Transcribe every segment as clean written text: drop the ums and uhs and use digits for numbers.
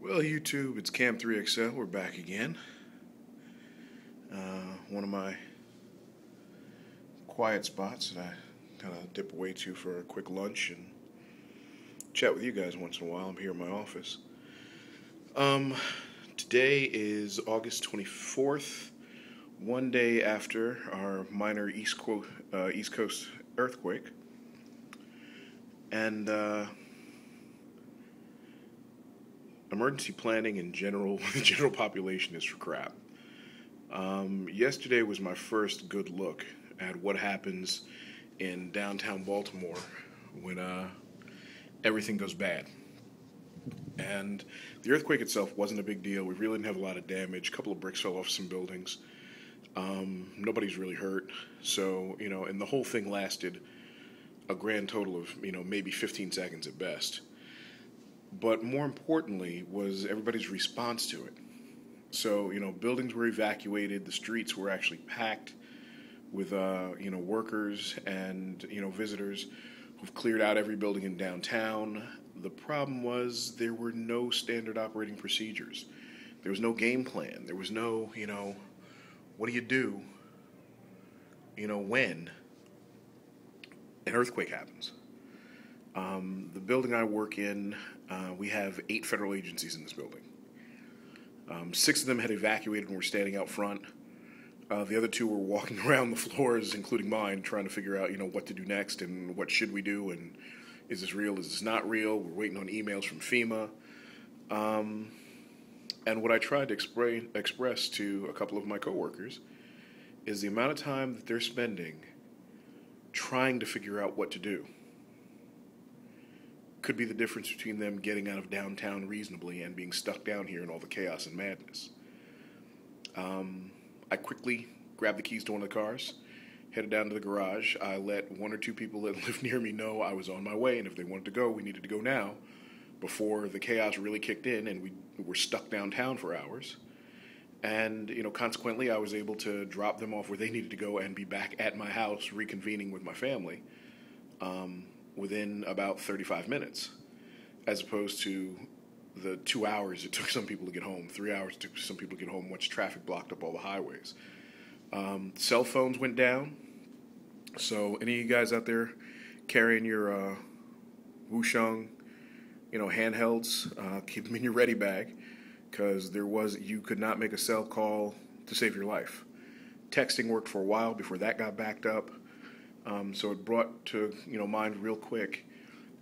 Well, YouTube, it's Cam3XL. We're back again. One of my quiet spots that I kind of dip away to for a quick lunch and chat with you guys once in a while. I'm here in my office. Today is August 24th, one day after our minor East Coast earthquake. And emergency planning in general, the general population is for crap. Yesterday was my first good look at what happens in downtown Baltimore when everything goes bad. And the earthquake itself wasn't a big deal. We really didn't have a lot of damage. A couple of bricks fell off some buildings. Nobody's really hurt. So, and the whole thing lasted a grand total of, maybe 15 seconds at best. But more importantly was everybody's response to it. So, buildings were evacuated. The streets were actually packed with, workers and, visitors who've cleared out every building in downtown. The problem was there were no standard operating procedures. There was no game plan. There was no, what do you do, when an earthquake happens? The building I work in, we have 8 federal agencies in this building. 6 of them had evacuated and were standing out front. The other 2 were walking around the floors, including mine, trying to figure out, what to do next and what should we do and is this real, is this not real? We're waiting on emails from FEMA. And what I tried to express to a couple of my coworkers is the amount of time that they're spending trying to figure out what to do could be the difference between them getting out of downtown reasonably and being stuck down here in all the chaos and madness. I quickly grabbed the keys to one of the cars, headed down to the garage. I let 1 or 2 people that lived near me know I was on my way, and if they wanted to go, we needed to go now before the chaos really kicked in and we were stuck downtown for hours. And, consequently, I was able to drop them off where they needed to go and be back at my house reconvening with my family within about 35 minutes, as opposed to the 2 hours it took some people to get home, 3 hours it took some people to get home once traffic blocked up all the highways. Cell phones went down, so any of you guys out there carrying your Wusheng, handhelds, keep them in your ready bag, because you could not make a cell call to save your life. Texting worked for a while before that got backed up. So it brought to, mind real quick,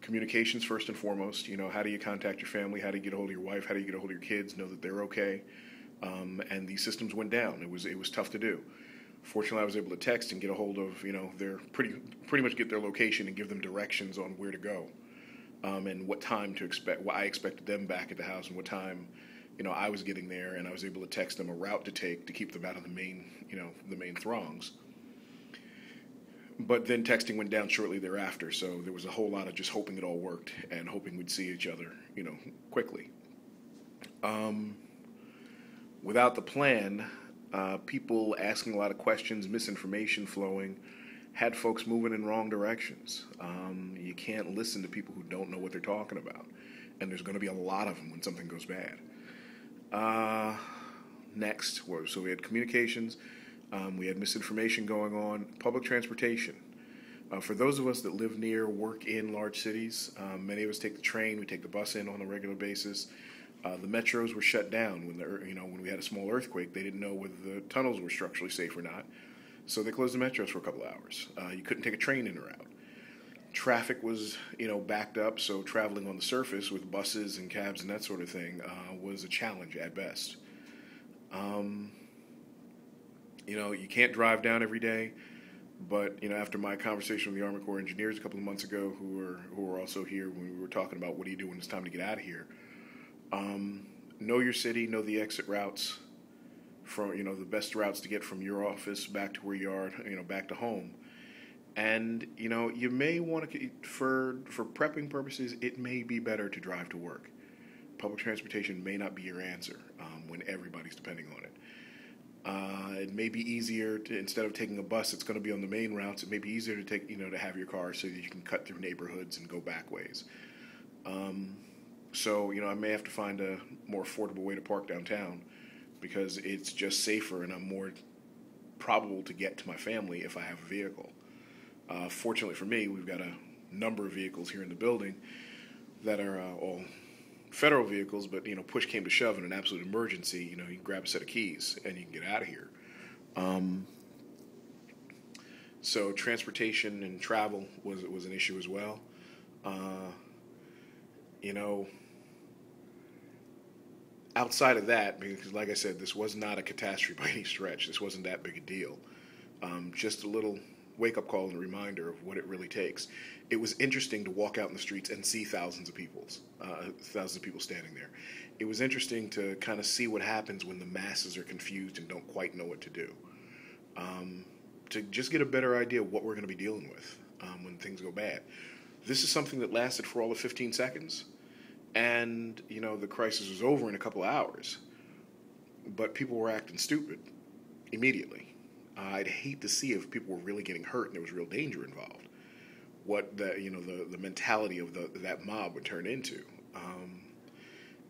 communications first and foremost. How do you contact your family? How do you get a hold of your wife? How do you get a hold of your kids? Know that they're okay. And these systems went down. It was tough to do. Fortunately, I was able to text and get a hold of, their pretty much get their location and give them directions on where to go, and what time to expect. I expected them back at the house and what time, I was getting there, and I was able to text them a route to take to keep them out of the main throngs. But then texting went down shortly thereafter, so there was a whole lot of just hoping it all worked and hoping we'd see each other, quickly. Without the plan, people asking a lot of questions, misinformation flowing, had folks moving in wrong directions. You can't listen to people who don't know what they're talking about, and there's going to be a lot of them when something goes bad. Next, so we had communications. We had misinformation going on. Public transportation. For those of us that live near, work in large cities, many of us take the train. We take the bus in on a regular basis. The metros were shut down when we had a small earthquake. They didn't know whether the tunnels were structurally safe or not, so they closed the metros for a couple of hours. You couldn't take a train in or out. Traffic was backed up, so traveling on the surface with buses and cabs and that sort of thing was a challenge at best. You can't drive down every day, but, after my conversation with the Army Corps engineers a couple of months ago, who were also here when we were talking about what do you do when it's time to get out of here, know your city, know the exit routes, from, the best routes to get from your office back to where you are, back to home. And, you may want to, for prepping purposes, it may be better to drive to work. Public transportation may not be your answer when everybody's depending on it. It may be easier to, instead of taking a bus that's going to be on the main routes, it may be easier to take, to have your car so that you can cut through neighborhoods and go back ways. So, I may have to find a more affordable way to park downtown because it's just safer and I'm more probable to get to my family if I have a vehicle. Fortunately for me, we've got a number of vehicles here in the building that are all federal vehicles, but, push came to shove in an absolute emergency, you can grab a set of keys and you can get out of here. So transportation and travel was an issue as well. You know, outside of that, because like I said, this was not a catastrophe by any stretch. This wasn't that big a deal. Just a little wake-up call and a reminder of what it really takes. It was interesting to walk out in the streets and see thousands of people standing there. It was interesting to kind of see what happens when the masses are confused and don't quite know what to do. To just get a better idea of what we're going to be dealing with when things go bad. This is something that lasted for all of 15 seconds, and, the crisis was over in a couple of hours, but people were acting stupid immediately. I'd hate to see if people were really getting hurt and there was real danger involved, what the mentality of that mob would turn into.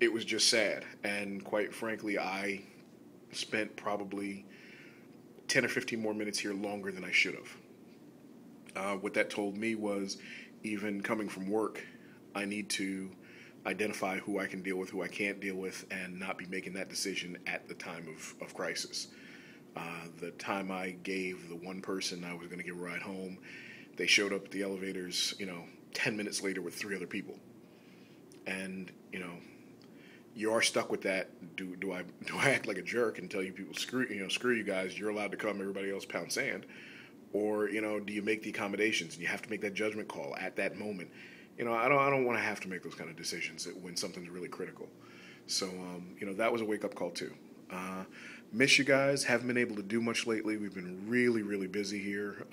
It was just sad, and quite frankly, I spent probably 10 or 15 more minutes here longer than I should have. What that told me was, even coming from work, I need to identify who I can deal with, who I can't deal with, and not be making that decision at the time of crisis. The time I gave the one person I was going to give a ride home, they showed up at the elevators, 10 minutes later with 3 other people. And, you are stuck with that. Do I act like a jerk and tell you people, screw you guys, you're allowed to come, everybody else pound sand? Or, do you make the accommodations and you have to make that judgment call at that moment? I don't want to have to make those kind of decisions when something's really critical. So, that was a wake-up call too. Miss you guys. Haven't been able to do much lately. We've been really, really busy here.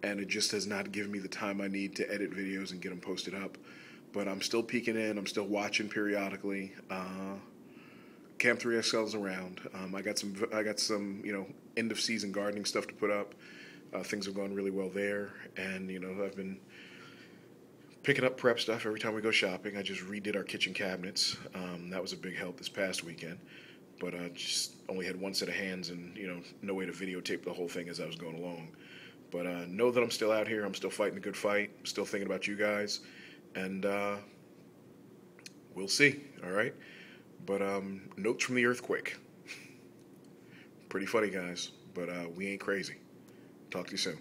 And it just has not given me the time I need to edit videos and get them posted up. But I'm still peeking in. I'm still watching periodically. Camp 3XL is around. I got some end of season gardening stuff to put up. Things have gone really well there, and I've been picking up prep stuff every time we go shopping. I just redid our kitchen cabinets. That was a big help this past weekend, but I just only had one set of hands and no way to videotape the whole thing as I was going along. But know that I'm still out here. I'm still fighting a good fight. I'm still thinking about you guys, and we'll see. All right. But notes from the earthquake. Pretty funny, guys, but we ain't crazy. Talk to you soon.